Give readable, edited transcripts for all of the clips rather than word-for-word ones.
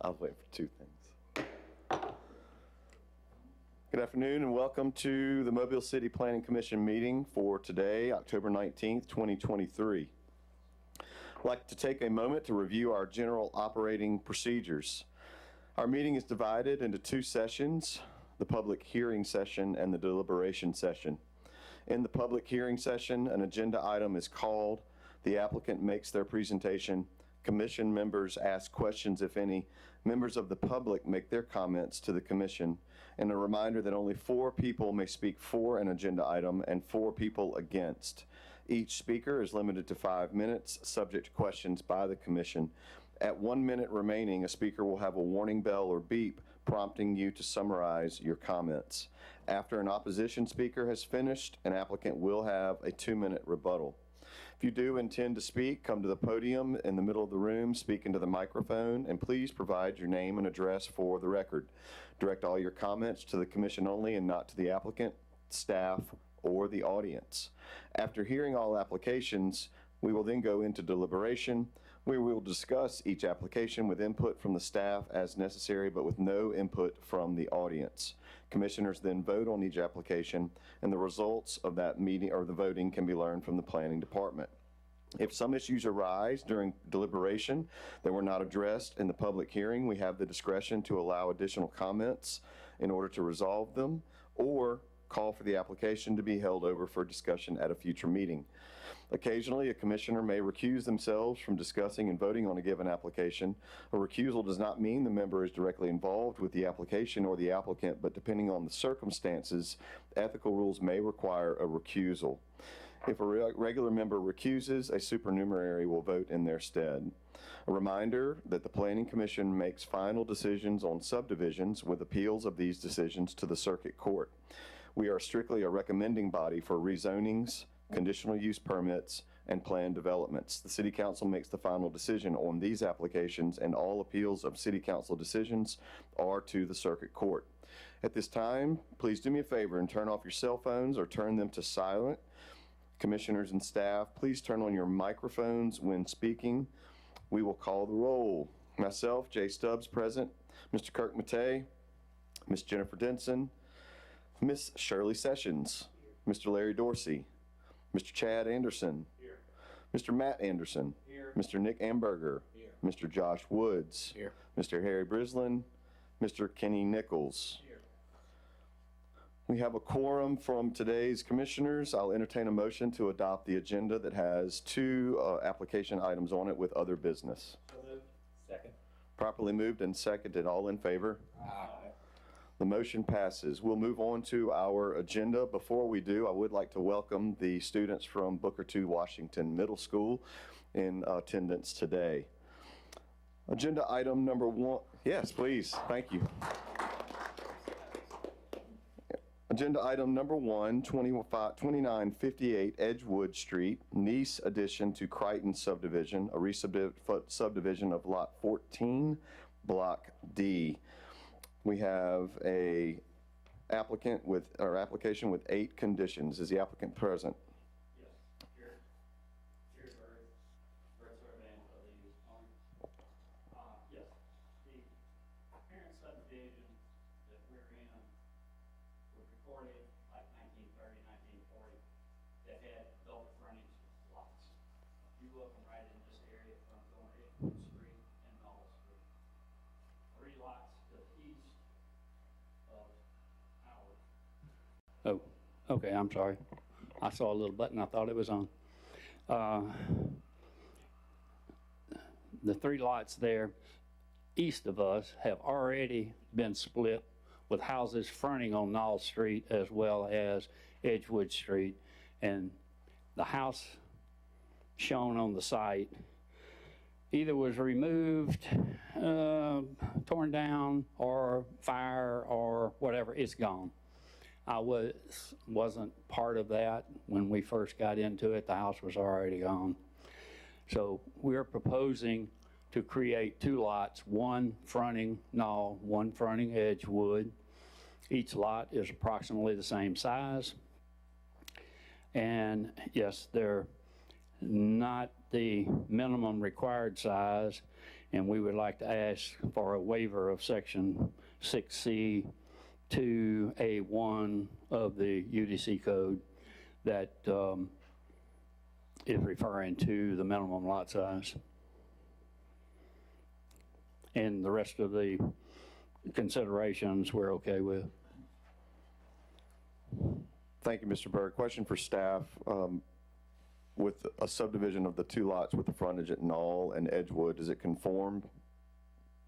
I was waiting for two things. Good afternoon and welcome to the Mobile City Planning Commission meeting for today, October 19th, 2023. I'd like to take a moment to review our general operating procedures. Our meeting is divided into two sessions, the public hearing session and the deliberation session. In the public hearing session, an agenda item is called, the applicant makes their presentation, commission members ask questions if any, members of the public make their comments to the commission, and a reminder that only 4 people may speak for an agenda item and 4 people against. Each speaker is limited to 5 minutes, subject to questions by the commission. At 1 minute remaining, a speaker will have a warning bell or beep prompting you to summarize your comments. After an opposition speaker has finished, an applicant will have a 2-minute rebuttal. If you do intend to speak, come to the podium in the middle of the room, speak into the microphone, and please provide your name and address for the record. Direct all your comments to the commission only and not to the applicant, staff, or the audience. After hearing all applications, we will then go into deliberation, where we will discuss each application with input from the staff as necessary, but with no input from the audience. Commissioners then vote on each application, and the results of that meeting or the voting can be learned from the planning department. If some issues arise during deliberation that were not addressed in the public hearing, we have the discretion to allow additional comments in order to resolve them, or call for the application to be held over for discussion at a future meeting. Occasionally, a commissioner may recuse themselves from discussing and voting on a given application. A recusal does not mean the member is directly involved with the application or the applicant, but depending on the circumstances, ethical rules may require a recusal. If a regular member recuses, a supernumerary will vote in their stead. A reminder that the Planning Commission makes final decisions on subdivisions with appeals of these decisions to the Circuit Court. We are strictly a recommending body for rezonings, conditional use permits, and planned developments. The City Council makes the final decision on these applications, and all appeals of City Council decisions are to the Circuit Court. At this time, please do me a favor and turn off your cell phones or turn them to silent. Commissioners and staff, please turn on your microphones when speaking. We will call the roll. Myself, Jay Stubbs, present. Mr. Kirk Matei, Ms. Jennifer Denson, Ms. Shirley Sessions, Mr. Larry Dorsey, Mr. Chad Anderson, here. Mr. Matt Anderson, here. Mr. Nick Amberger, here. Mr. Josh Woods, here. Mr. Harry Brislin, Mr. Kenny Nichols. Here. We have a quorum from today's commissioners. I'll entertain a motion to adopt the agenda that has 2 application items on it with other business. So moved. Second. Properly moved and seconded. All in favor? Aye. The motion passes. We'll move on to our agenda. Before we do, I would like to welcome the students from Booker T. Washington Middle School in attendance today. Agenda item number 1. Yes, please. Thank you. Agenda item number 1, 2958 Edgewood Street, Nice addition to Crichton subdivision, a re-subdivision of lot 14, block D. We have a applicant with, or application with 8 conditions. Is the applicant present? Yes. Here's Brett Surveying for the owner. Yes. The parent subdivision that we're in was recorded like 1930, 1940 that had double frontage lots. You looking right in this area from going Edgewood Street and Knoll Street. 3 lots to the east of our. Oh, okay, I'm sorry. I saw a little button. I thought it was on. The 3 lots there east of us have already been split with houses fronting on Knoll Street as well as Edgewood Street. And the house shown on the site either was removed, torn down, or fire, or whatever. It's gone. I wasn't part of that when we first got into it. The house was already gone. So we're proposing to create 2 lots, one fronting Knoll, one fronting Edgewood. Each lot is approximately the same size. And yes, they're not the minimum required size. And we would like to ask for a waiver of Section 6C 2A1 of the UDC code that is referring to the minimum lot size. And the rest of the considerations we're okay with. Thank you, Mr. Berg. Question for staff. With a subdivision of the two lots with the frontage at Knoll and Edgewood, does it conform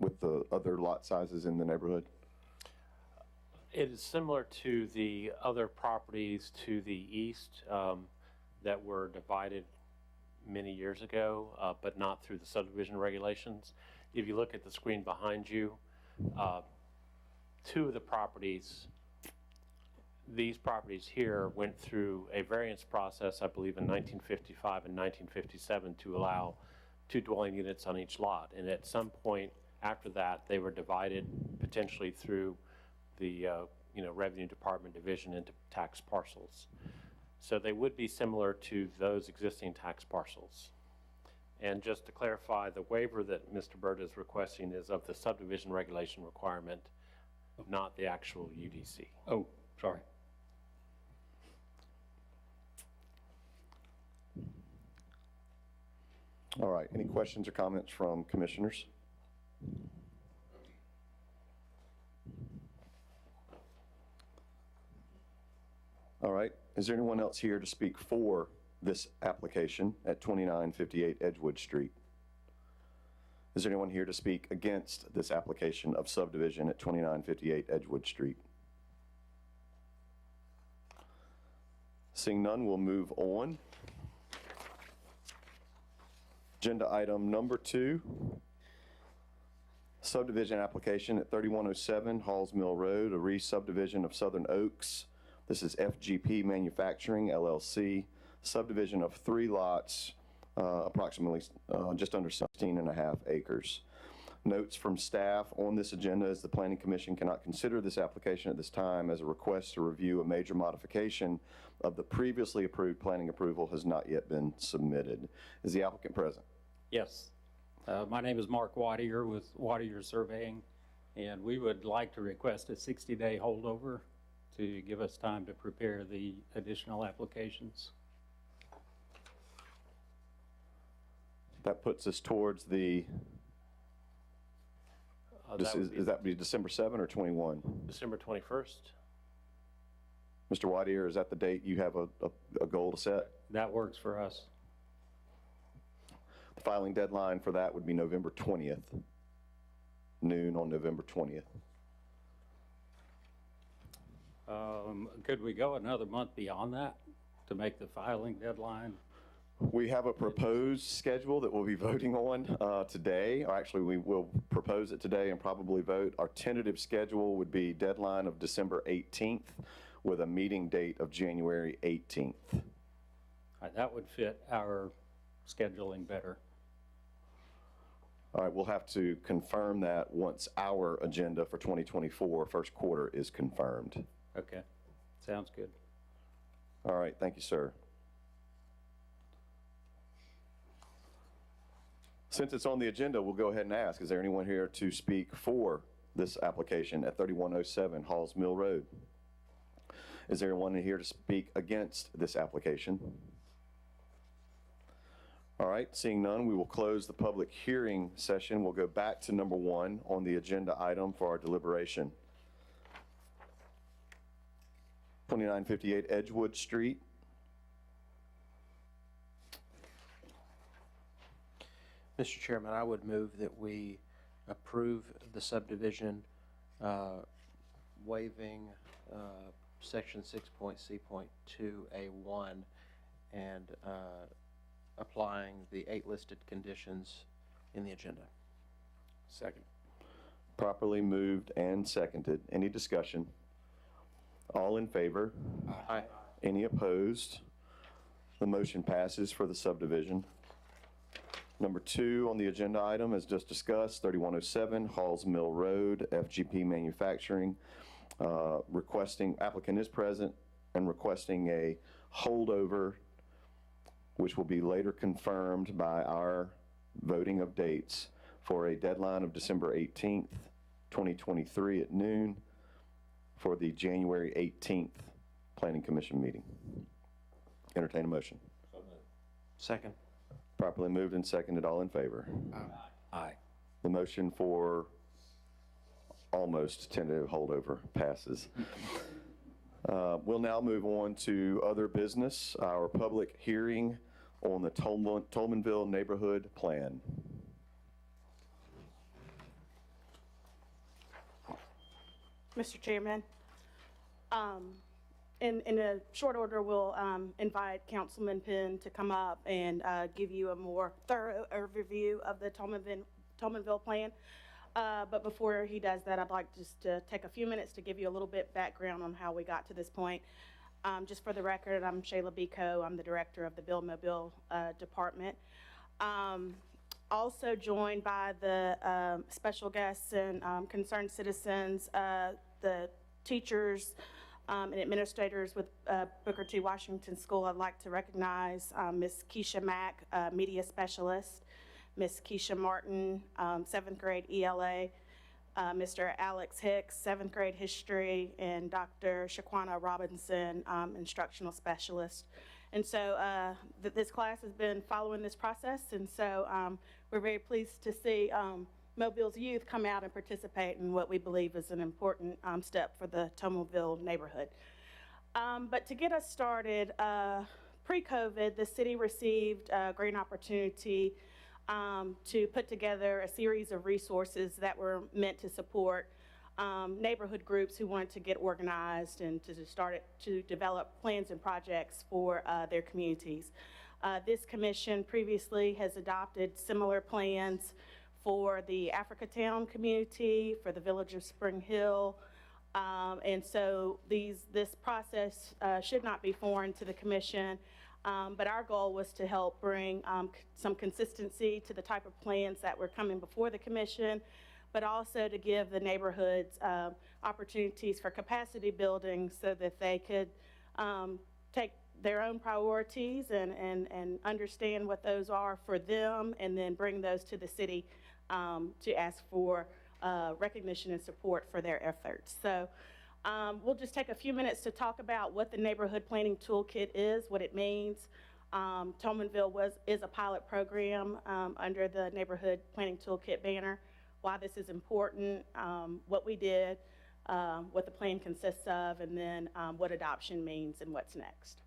with the other lot sizes in the neighborhood? It is similar to the other properties to the east that were divided many years ago, but not through the subdivision regulations. If you look at the screen behind you, two of the properties, these properties here went through a variance process, I believe in 1955 and 1957, to allow 2 dwelling units on each lot. And at some point after that, they were divided potentially through the Revenue Department division into tax parcels. So they would be similar to those existing tax parcels. And just to clarify, the waiver that Mr. Byrd is requesting is of the subdivision regulation requirement, not the actual UDC. Oh, sorry. All right, any questions or comments from commissioners? All right, is there anyone else here to speak for this application at 2958 Edgewood Street? Is there anyone here to speak against this application of subdivision at 2958 Edgewood Street? Seeing none, we'll move on. Agenda item number 2, subdivision application at 3107 Halls Mill Road, a re-subdivision of Southern Oaks. This is FGP Manufacturing, LLC, subdivision of 3 lots, approximately just under 16.5 acres. Notes from staff on this agenda is the Planning Commission cannot consider this application at this time as a request to review a major modification of the previously approved planning approval has not yet been submitted. Is the applicant present? Yes. My name is Mark Wadier with Wadier Surveying, and we would like to request a 60-day holdover to give us time to prepare the additional applications. That puts us towards the, is that be December 7 or 21? December 21st. Mr. Wadier, is that the date you have a goal to set? That works for us. The filing deadline for that would be November 20th, noon on November 20th. Could we go another month beyond that to make the filing deadline? We have a proposed schedule that we'll be voting on today. Or actually, we will propose it today and probably vote. Our tentative schedule would be deadline of December 18th with a meeting date of January 18th. That would fit our scheduling better. All right, we'll have to confirm that once our agenda for 2024 first quarter is confirmed. Okay, sounds good. All right, thank you, sir. Since it's on the agenda, we'll go ahead and ask, is there anyone here to speak for this application at 3107 Halls Mill Road? Is there anyone here to speak against this application? All right, seeing none, we will close the public hearing session. We'll go back to number 1 on the agenda item for our deliberation. 2958 Edgewood Street. Mr. Chairman, I would move that we approve the subdivision waiving section 6.C.2A1 and applying the 8 listed conditions in the agenda. Second. Properly moved and seconded. Any discussion? All in favor? Aye. Any opposed? The motion passes for the subdivision. Number 2 on the agenda item, as just discussed, 3107 Halls Mill Road, FGP Manufacturing, applicant is present and requesting a holdover, which will be later confirmed by our voting of dates for a deadline of December 18th, 2023 at noon for the January 18th Planning Commission meeting. Entertain a motion. Second. Properly moved and seconded. All in favor? Aye. The motion for almost tentative holdover passes. We'll now move on to other business, our public hearing on the Tolmanville Neighborhood Plan. Mr. Chairman, in a short order, we'll invite Councilman Penn to come up and give you a more thorough overview of the Tolmanville plan. But before he does that, I'd like just to take a few minutes to give you a little bit background on how we got to this point. Just for the record, I'm Shayla Biko. I'm the director of the Bill Mobile Department. Also joined by the special guests and concerned citizens, the teachers and administrators with Booker T. Washington School. I'd like to recognize Ms. Keisha Mack, media specialist, Ms. Keisha Martin, 7th grade ELA, Mr. Alex Hicks, 7th grade history, and Dr. Shaquana Robinson, instructional specialist. And so this class has been following this process, and so we're very pleased to see Mobile's youth come out and participate in what we believe is an important step for the Tolmanville neighborhood. But to get us started, pre-COVID, the city received a great opportunity to put together a series of resources that were meant to support neighborhood groups who wanted to get organized and to develop plans and projects for their communities. This commission previously has adopted similar plans for the Africatown community, for the village of Spring Hill, and so this process should not be foreign to the commission. But our goal was to help bring some consistency to the type of plans that were coming before the commission, but also to give the neighborhoods opportunities for capacity building so that they could take their own priorities and understand what those are for them, and then bring those to the city to ask for recognition and support for their efforts. So we'll just take a few minutes to talk about what the Neighborhood Planning Toolkit is, what it means. Tolmanville is a pilot program under the Neighborhood Planning Toolkit banner, why this is important, what we did, what the plan consists of, and then what adoption means and what's next.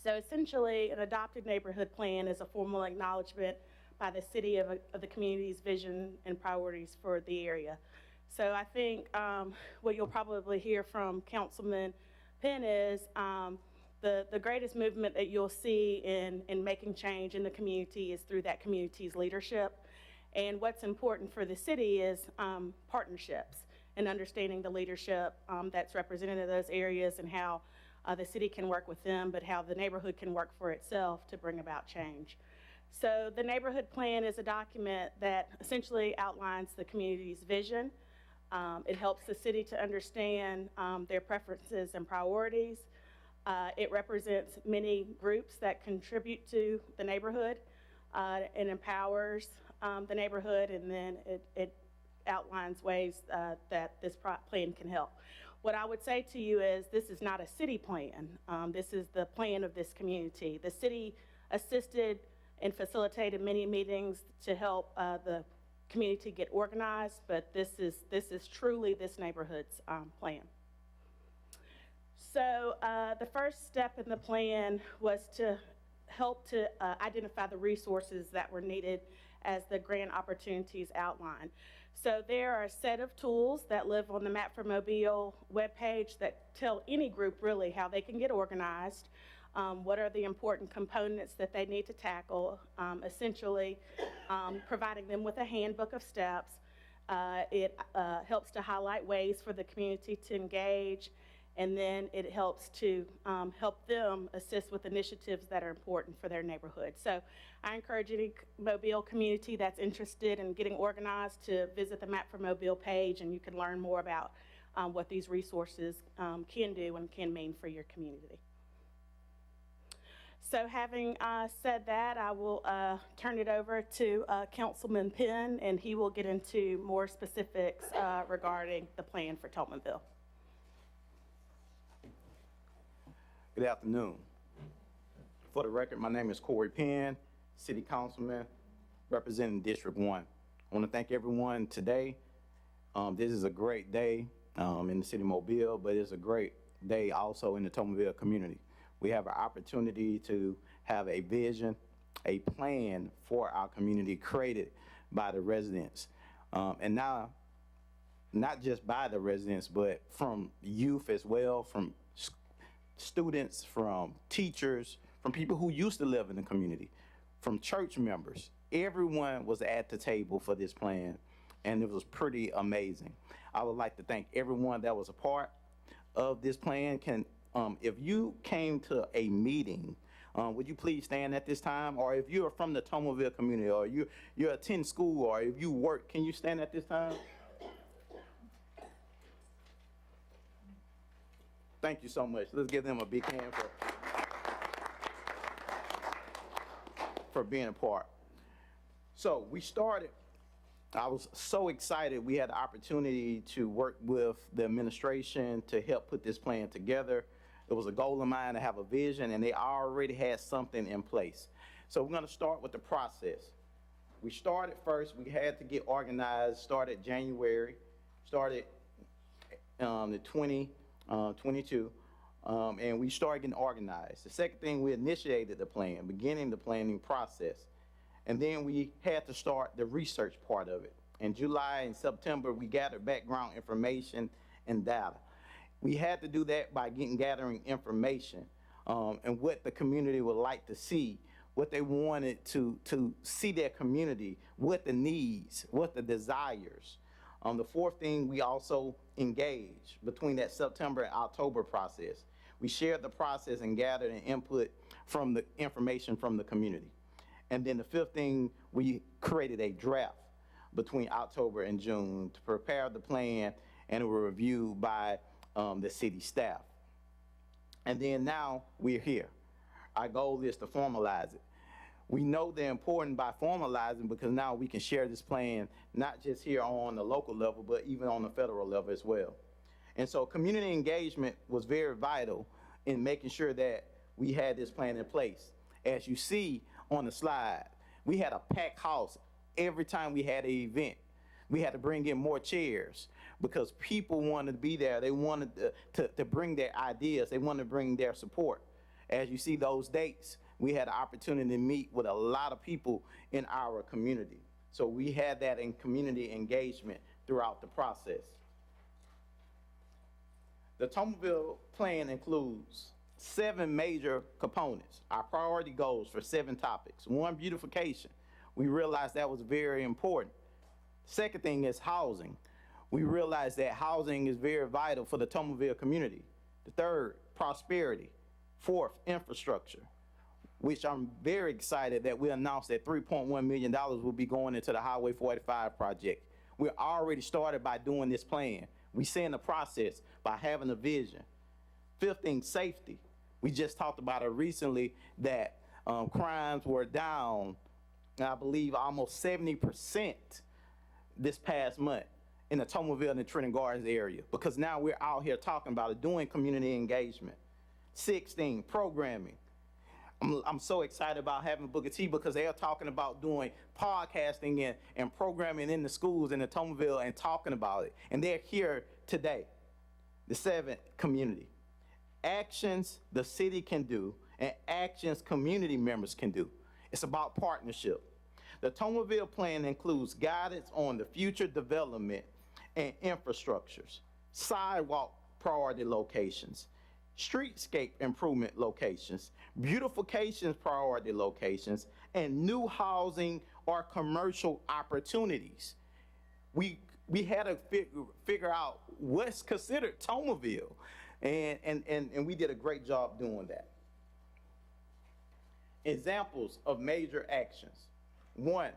So essentially, an adopted neighborhood plan is a formal acknowledgement by the city of the community's vision and priorities for the area. So I think what you'll probably hear from Councilman Penn is the greatest movement that you'll see in making change in the community is through that community's leadership. And what's important for the city is partnerships and understanding the leadership that's represented in those areas, and how the city can work with them, but how the neighborhood can work for itself to bring about change. So the neighborhood plan is a document that essentially outlines the community's vision. It helps the city to understand their preferences and priorities. It represents many groups that contribute to the neighborhood. It empowers the neighborhood, and then it outlines ways that this plan can help. What I would say to you is this is not a city plan. This is the plan of this community. The city assisted and facilitated many meetings to help the community get organized, but this is truly this neighborhood's plan. So the first step in the plan was to help to identify the resources that were needed as the grant opportunities outlined. So there are a set of tools that live on the Map for Mobile webpage that tell any group really how they can get organized, what are the important components that they need to tackle, essentially providing them with a handbook of steps. It helps to highlight ways for the community to engage, and then it helps to help them assist with initiatives that are important for their neighborhood. So I encourage any Mobile community that's interested in getting organized to visit the Map for Mobile page, and you can learn more about what these resources can do and can mean for your community. So having said that, I will turn it over to Councilman Penn, and he will get into more specifics regarding the plan for Tolmanville. Good afternoon. For the record, my name is Corey Penn, City Councilman, representing District 1. I want to thank everyone today. This is a great day in the city of Mobile, but it's a great day also in the Tolmanville community. We have an opportunity to have a vision, a plan for our community created by the residents. And now, not just by the residents, but from youth as well, from students, from teachers, from people who used to live in the community, from church members. Everyone was at the table for this plan, and it was pretty amazing. I would like to thank everyone that was a part of this plan. If you came to a meeting, would you please stand at this time? Or if you're from the Tolmanville community, or you attend school, or if you work, can you stand at this time? Thank you so much. Let's give them a big hand for being a part. So we started. I was so excited we had the opportunity to work with the administration to help put this plan together. It was a goal of mine to have a vision, and they already had something in place. So we're going to start with the process. We started first, we had to get organized, started January, started the 2022, and we started getting organized. The second thing, we initiated the plan, beginning the planning process. And then we had to start the research part of it. In July and September, we gathered background information and data. We had to do that by gathering information and what the community would like to see, what they wanted to see their community, what the needs, what the desires. The fourth thing, we also engaged between that September and October process. We shared the process and gathered an input from the information from the community. And then the fifth thing, we created a draft between October and June to prepare the plan, and it was reviewed by the city staff. And then now we're here. Our goal is to formalize it. We know they're important by formalizing because now we can share this plan, not just here on the local level, but even on the federal level as well. And so community engagement was very vital in making sure that we had this plan in place. As you see on the slide, we had a packed house every time we had an event. We had to bring in more chairs because people wanted to be there. They wanted to bring their ideas. They wanted to bring their support. As you see those dates, we had an opportunity to meet with a lot of people in our community. So we had that in community engagement throughout the process. The Tolmanville plan includes 7 major components. Our priority goals for 7 topics. 1, beautification. We realized that was very important. Second thing is housing. We realized that housing is very vital for the Tolmanville community. The third, prosperity. Fourth, infrastructure, which I'm very excited that we announced that $3.1 million will be going into the Highway 45 project. We're already started by doing this plan. We see in the process by having a vision. Fifth thing, safety. We just talked about it recently that crimes were down, I believe, almost 70% this past month in the Tolmanville and the Trenton Gardens area, because now we're out here talking about it, doing community engagement. 16, programming. I'm so excited about having Booker T because they are talking about doing podcasting and programming in the schools in the Tolmanville and talking about it. And they're here today. The 7th, community. Actions the city can do and actions community members can do. It's about partnership. The Tolmanville plan includes guidance on the future development and infrastructures, sidewalk priority locations, streetscape improvement locations, beautification priority locations, and new housing or commercial opportunities. We had to figure out what's considered Tolmanville, and we did a great job doing that. Examples of major actions. 1,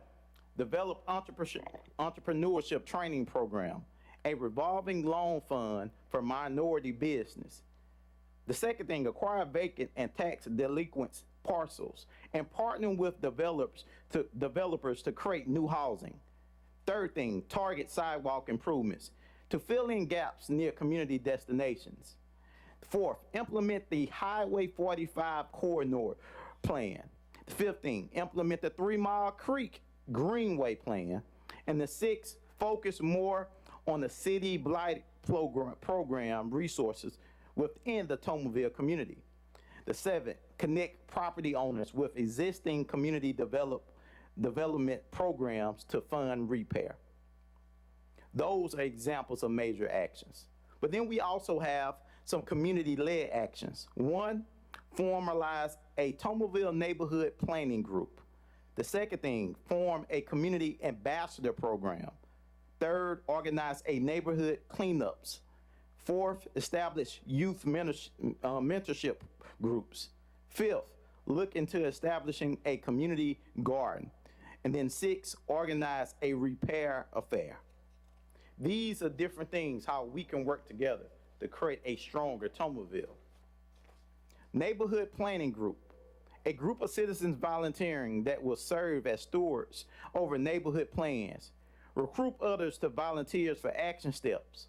develop entrepreneurship training program, a revolving loan fund for minority business. The second thing, acquire vacant and tax delinquent parcels and partnering with developers to create new housing. Third thing, target sidewalk improvements to fill in gaps near community destinations. Fourth, implement the Highway 45 corridor plan. The fifth thing, implement the 3 Mile Creek Greenway plan. And the sixth, focus more on the city blight program resources within the Tomerville community. The seventh, connect property owners with existing community development programs to fund repair. Those are examples of major actions. But then we also have some community-led actions. One, formalize a Tomerville neighborhood planning group. The second thing, form a community ambassador program. Third, organize a neighborhood cleanups. Fourth, establish youth mentorship groups. Fifth, look into establishing a community garden. And then six, organize a repair affair. These are different things, how we can work together to create a stronger Tomerville. Neighborhood planning group, a group of citizens volunteering that will serve as stewards over neighborhood plans. Recruit others to volunteers for action steps.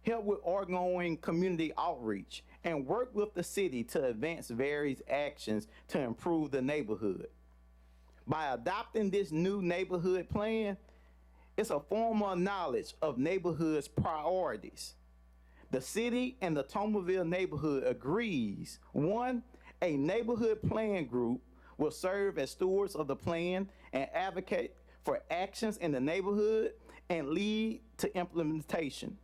Help with ongoing community outreach and work with the city to advance various actions to improve the neighborhood. By adopting this new neighborhood plan, it's a form of knowledge of neighborhood's priorities. The city and the Tomerville neighborhood agrees, one, a neighborhood plan group will serve as stewards of the plan and advocate for actions in the neighborhood and lead to implementation.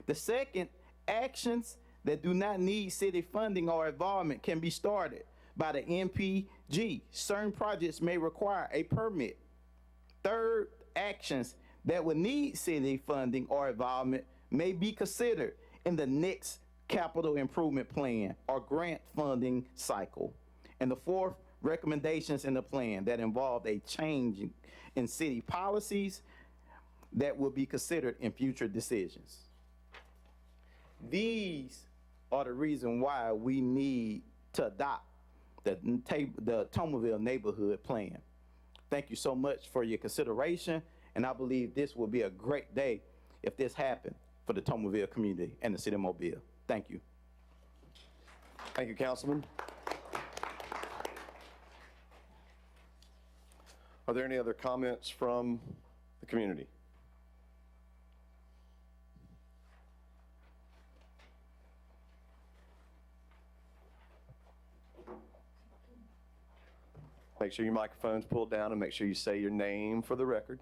The second, actions that do not need city funding or involvement can be started by the NPG. Certain projects may require a permit. Third, actions that would need city funding or involvement may be considered in the next capital improvement plan or grant funding cycle. And the fourth, recommendations in the plan that involve a change in city policies that will be considered in future decisions. These are the reason why we need to adopt the Tomerville neighborhood plan. Thank you so much for your consideration, and I believe this will be a great day if this happened for the Tomerville community and the city of Mobile. Thank you. Thank you, Councilman. Are there any other comments from the community? Make sure your microphone's pulled down and make sure you say your name for the record.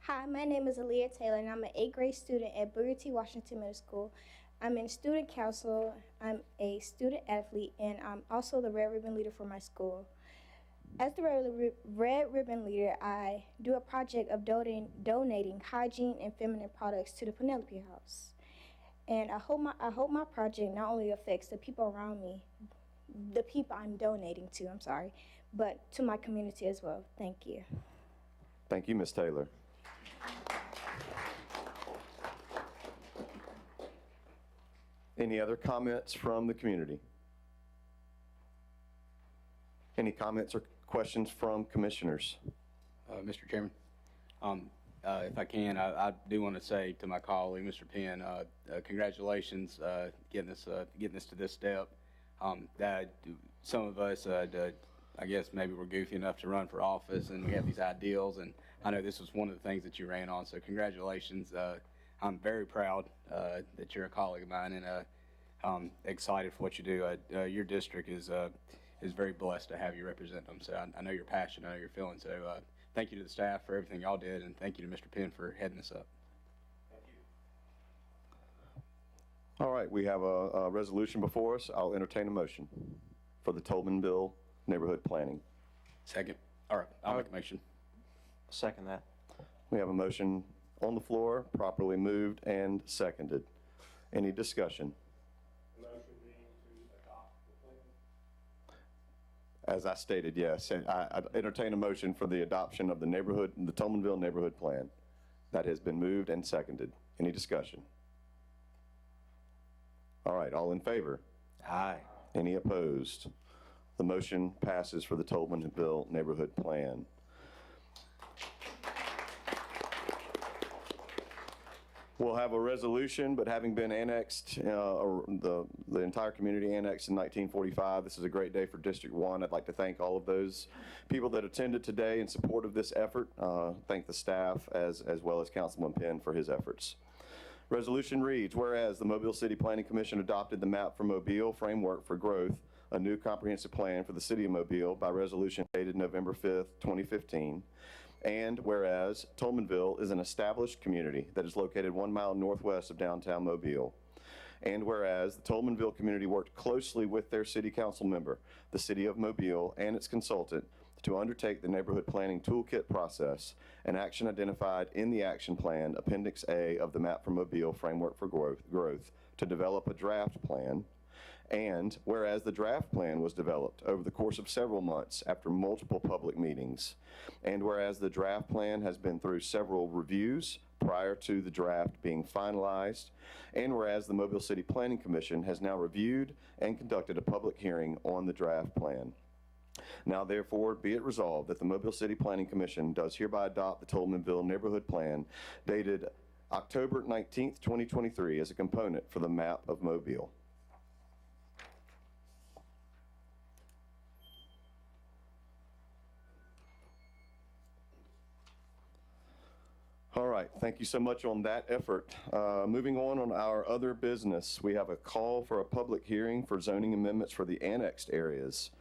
Hi, my name is Aaliyah Taylor, and I'm an 8th grade student at Booker T. Washington Middle School. I'm in student council, I'm a student athlete, and I'm also the Red Ribbon leader for my school. As the Red Ribbon leader, I do a project of donating hygiene and feminine products to the Penelope House. And I hope my project not only affects the people around me, the people I'm donating to, but to my community as well. Thank you. Thank you, Ms. Taylor. Any other comments from the community? Any comments or questions from commissioners? Mr. Chairman, if I can, I do want to say to my colleague, Mr. Penn, congratulations getting us to this step. Some of us, I guess maybe we're goofy enough to run for office and we have these ideals, and I know this was one of the things that you ran on, so congratulations. I'm very proud that you're a colleague of mine, and I'm excited for what you do. Your district is very blessed to have you represent them, so I know you're passionate, I know you're feeling, so thank you to the staff for everything y'all did, and thank you to Mr. Penn for heading this up. All right, we have a resolution before us. I'll entertain a motion for the Tobinville Neighborhood Planning. Second. All right, I'll make a motion. Second that. We have a motion on the floor, properly moved and seconded. Any discussion? The motion being to adopt the plan. As I stated, yes. And I entertain a motion for the adoption of the Tobinville Neighborhood Plan. That has been moved and seconded. Any discussion? All right, all in favor? Aye. Any opposed? The motion passes for the Tolmanville Neighborhood Plan. We'll have a resolution, but having been annexed, or the entire community annexed in 1945, this is a great day for District 1. I'd like to thank all of those people that attended today in support of this effort. Thank the staff as well as Councilman Penn for his efforts. Resolution reads, whereas the Mobile City Planning Commission adopted the Map for Mobile Framework for Growth, a new comprehensive plan for the city of Mobile by resolution dated November 5th, 2015. And whereas Tolmanville is an established community that is located 1 mile northwest of downtown Mobile. And whereas the Tolmanville community worked closely with their city council member, the city of Mobile, and its consultant to undertake the neighborhood planning toolkit process, an action identified in the action plan, Appendix A of the Map for Mobile Framework for Growth to develop a draft plan. And whereas the draft plan was developed over the course of several months after multiple public meetings, and whereas the draft plan has been through several reviews prior to the draft being finalized, and whereas the Mobile City Planning Commission has now reviewed and conducted a public hearing on the draft plan. Now therefore be it resolved that the Mobile City Planning Commission does hereby adopt the Tolmanville Neighborhood Plan dated October 19th, 2023 as a component for the Map of Mobile. All right, thank you so much on that effort. Moving on our other business, we have a call for a public hearing for zoning amendments for the annexed areas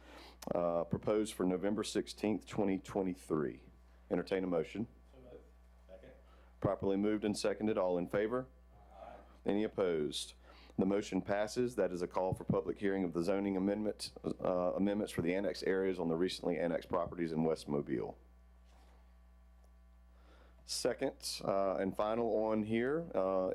proposed for November 16th, 2023. Entertain a motion. Second. Properly moved and seconded. All in favor? Aye. Any opposed? The motion passes. That is a call for public hearing of the zoning amendments for the annexed areas on the recently annexed properties in West Mobile. Second and final on here,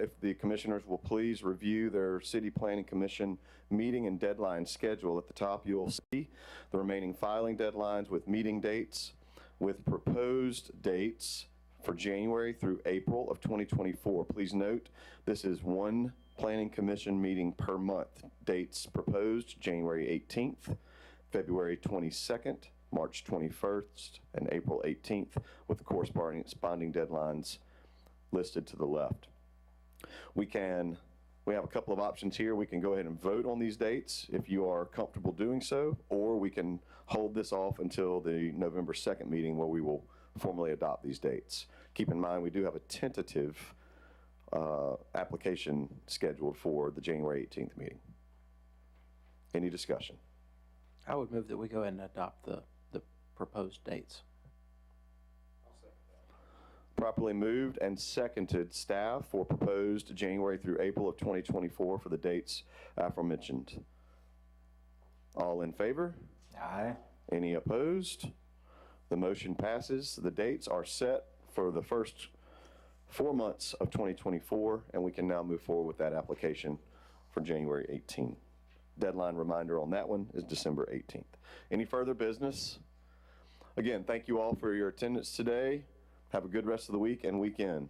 if the commissioners will please review their City Planning Commission meeting and deadline schedule. At the top, you'll see the remaining filing deadlines with meeting dates, with proposed dates for January through April of 2024. Please note, this is one Planning Commission meeting per month. Dates proposed, January 18th, February 22nd, March 21st, and April 18th, with the corresponding deadlines listed to the left. We have a couple of options here. We can go ahead and vote on these dates if you are comfortable doing so, or we can hold this off until the November 2nd meeting where we will formally adopt these dates. Keep in mind, we do have a tentative application scheduled for the January 18th meeting. Any discussion? I would move that we go ahead and adopt the proposed dates. Properly moved and seconded staff for proposed January through April of 2024 for the dates aforementioned. All in favor? Aye. Any opposed? The motion passes. The dates are set for the first 4 months of 2024, and we can now move forward with that application for January 18. Deadline reminder on that one is December 18th. Any further business? Again, thank you all for your attendance today. Have a good rest of the week and weekend.